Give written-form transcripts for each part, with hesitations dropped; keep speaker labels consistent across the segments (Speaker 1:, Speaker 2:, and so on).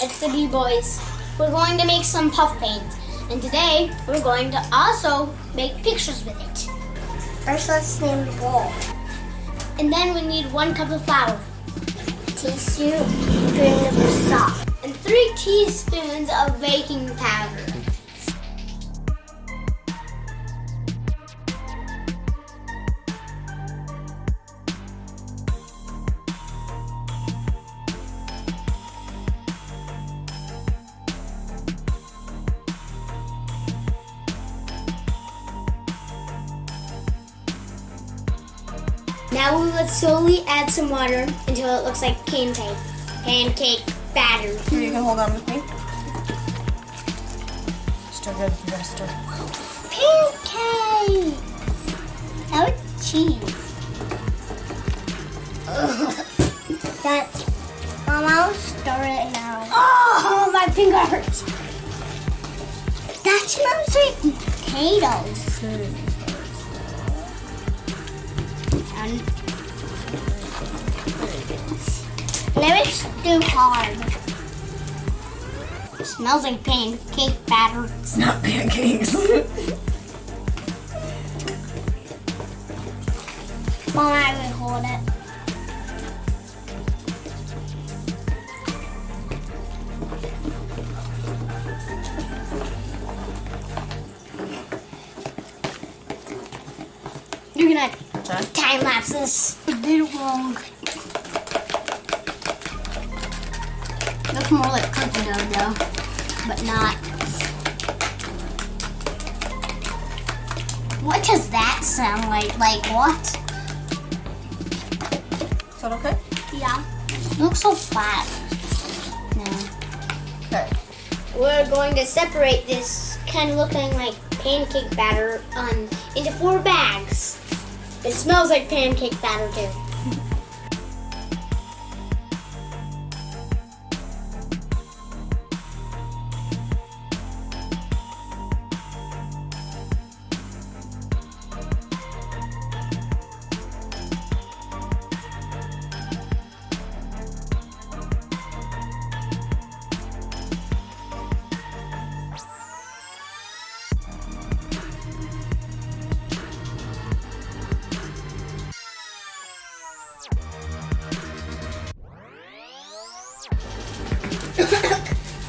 Speaker 1: It's the B-Boys. We're going to make some puff paint. And today, we're going to also make pictures with it.
Speaker 2: First, let's name the bowl.
Speaker 1: And then we need 1 cup of flour.
Speaker 2: Teaspoon of salt.
Speaker 1: And 3 teaspoons of baking powder. Now we will slowly add some water until it looks like pancake batter.
Speaker 3: Here, you can hold on with me. Stir good, you gotta stir.
Speaker 2: Pancakes! That was cheese. Mom, I'll stir it now.
Speaker 1: Oh, my finger hurts.
Speaker 2: That smells like potatoes.
Speaker 1: And
Speaker 2: Maybe it's too hard.
Speaker 1: it smells like pancake batter.
Speaker 3: It's not pancakes.
Speaker 2: Mom, I will hold it.
Speaker 1: You're gonna
Speaker 3: Done?
Speaker 1: time lapse this. I did it wrong. Looks more like cookie dough though, but not. What does that sound like? Like what?
Speaker 3: Is that okay?
Speaker 1: Yeah. It looks so flat. No.
Speaker 3: Okay.
Speaker 1: We're going to separate this kind of looking like pancake batter into 4 bags. It smells like pancake batter too.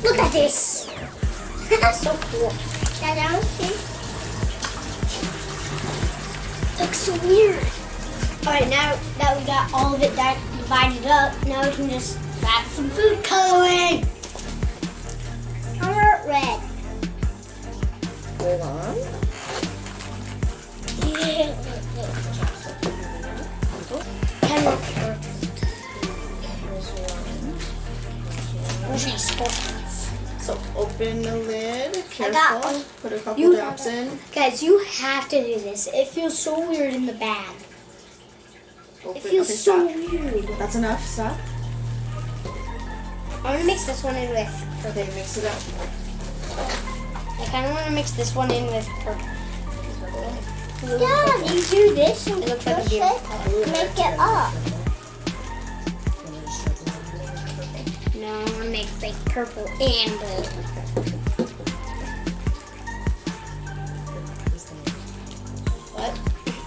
Speaker 1: Look at this. That's so cool.
Speaker 2: That
Speaker 1: Looks so weird. Alright, now that we got all of it divided up, now we can just add some food coloring.
Speaker 2: I want red.
Speaker 3: Hold on.
Speaker 1: Kind of
Speaker 3: So open the lid. Careful.
Speaker 1: got one.
Speaker 3: Put a couple
Speaker 1: You-
Speaker 3: drops in.
Speaker 1: Guys, you have to do this. It feels so weird in the bag.
Speaker 3: Open.
Speaker 1: It feels
Speaker 3: okay,
Speaker 1: so
Speaker 3: stop.
Speaker 1: weird.
Speaker 3: That's enough. Stop.
Speaker 1: I want to mix this one in with
Speaker 3: Okay, mix it up.
Speaker 1: I kind of want to mix this one in with purple.
Speaker 2: Yeah, you do this and
Speaker 1: It looks like a
Speaker 2: push
Speaker 1: beautiful
Speaker 2: it, make it up.
Speaker 1: No, I want to make like purple and blue. What?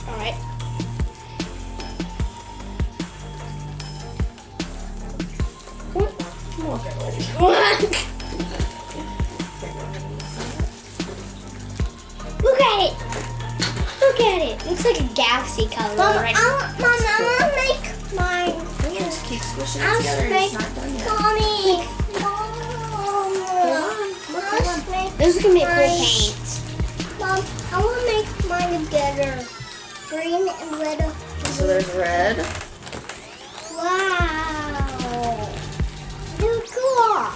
Speaker 1: Alright. Look at it! Look at it! Looks like a galaxy color
Speaker 2: Mom,
Speaker 1: right
Speaker 2: I want to make mine.
Speaker 3: Just keep squishing it
Speaker 2: I'll
Speaker 3: together.
Speaker 2: make
Speaker 3: It's not done yet.
Speaker 2: Mommy.
Speaker 3: Hold
Speaker 2: Mom,
Speaker 1: This is gonna make cool
Speaker 2: mine.
Speaker 1: paint.
Speaker 2: Mom, I want to make mine together. Green and red.
Speaker 3: So there's red.
Speaker 2: Wow. Look cool.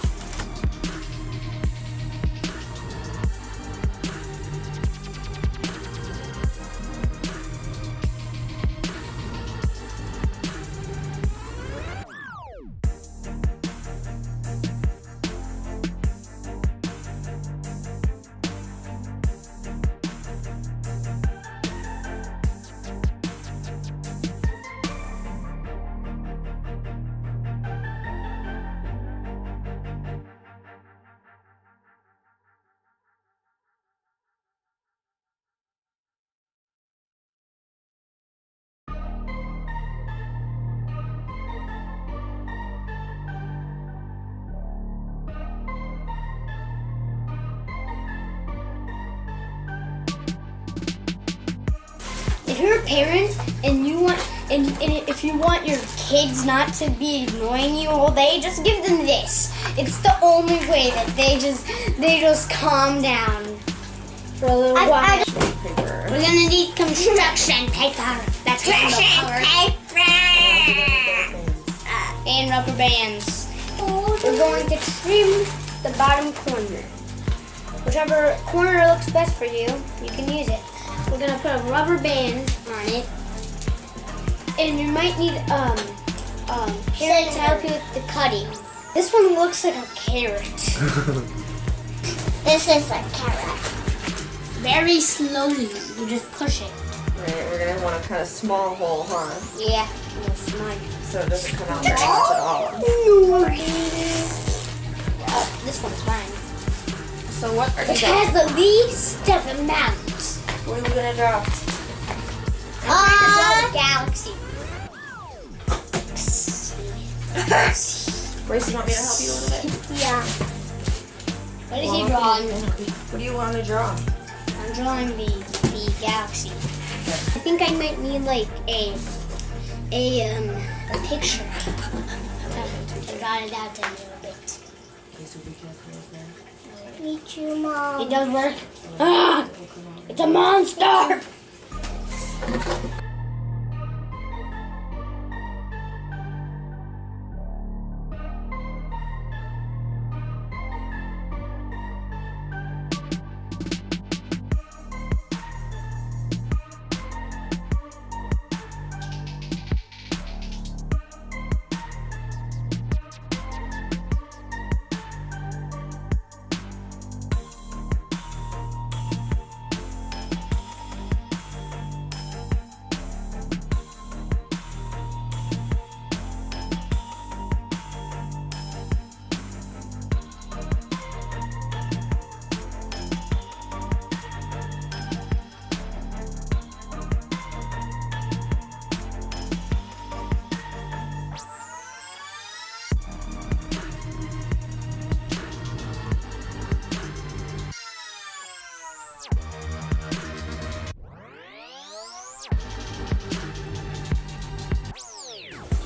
Speaker 1: if you're a parent and you want and if you want your kids not to be annoying you all day, just give them this. It's the only way that they just calm down for a little while.
Speaker 3: Paper.
Speaker 1: We're gonna need construction paper. That's construction paper. And rubber bands. We're going to trim the bottom corner. Whichever corner looks best for you, you can use it. We're gonna put a rubber band on it, and you might need parents to help you with the cutting. This one looks like a carrot.
Speaker 2: This is a carrot.
Speaker 1: Very slowly, you just push it.
Speaker 3: Right, we're gonna want a kind of small hole, huh?
Speaker 1: Yeah, that's mine.
Speaker 3: So it doesn't come out very much at all.
Speaker 1: This one's mine.
Speaker 3: So what are you
Speaker 1: It
Speaker 3: doing?
Speaker 1: has the least amount.
Speaker 3: What are we gonna draw?
Speaker 1: I'm gonna draw the galaxy.
Speaker 3: Grace, you want me to help you a little bit?
Speaker 1: Yeah. What is he drawing?
Speaker 3: What do you want to draw?
Speaker 1: I'm drawing the galaxy. I think I might need like a picture to draw it out a little bit.
Speaker 2: Me too, Mom.
Speaker 1: It does work. Ah! It's a monster!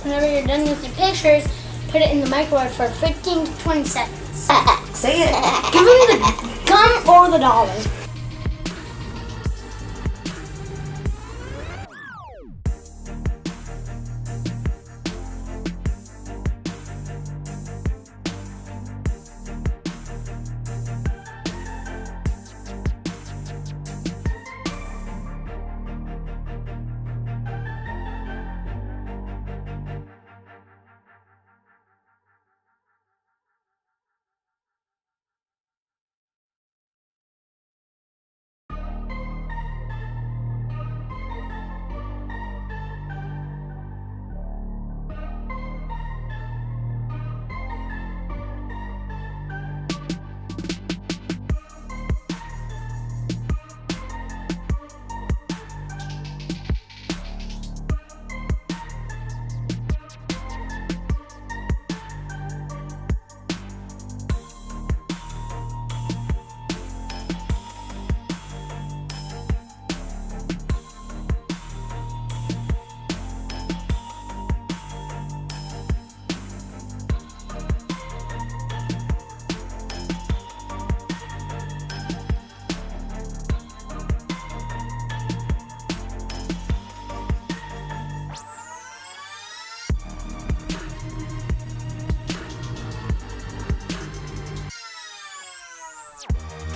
Speaker 1: Whenever you're done with your pictures, put it in the microwave for 15 to 20 seconds.
Speaker 3: Say it.
Speaker 1: Give him the gum or the dollar.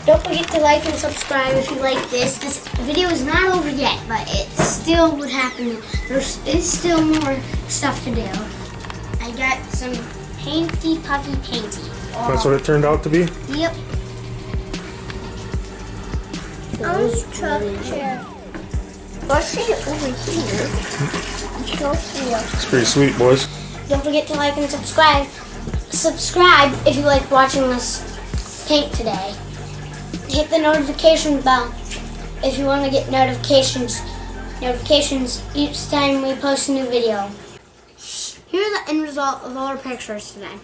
Speaker 1: Don't forget to like and subscribe if you like this. This video is not over yet, but it still would happen. There's still more stuff to do. I got some painty, puffy painty.
Speaker 4: That's what it turned out to be?
Speaker 1: Yep.
Speaker 2: Structure.
Speaker 3: Let's see it over here.
Speaker 4: It's pretty sweet, boys.
Speaker 1: Don't forget to like and subscribe. Subscribe if you like watching us paint today. Hit the notification bell if you want to get notifications each time we post a new video. Here's the end result of all our pictures today.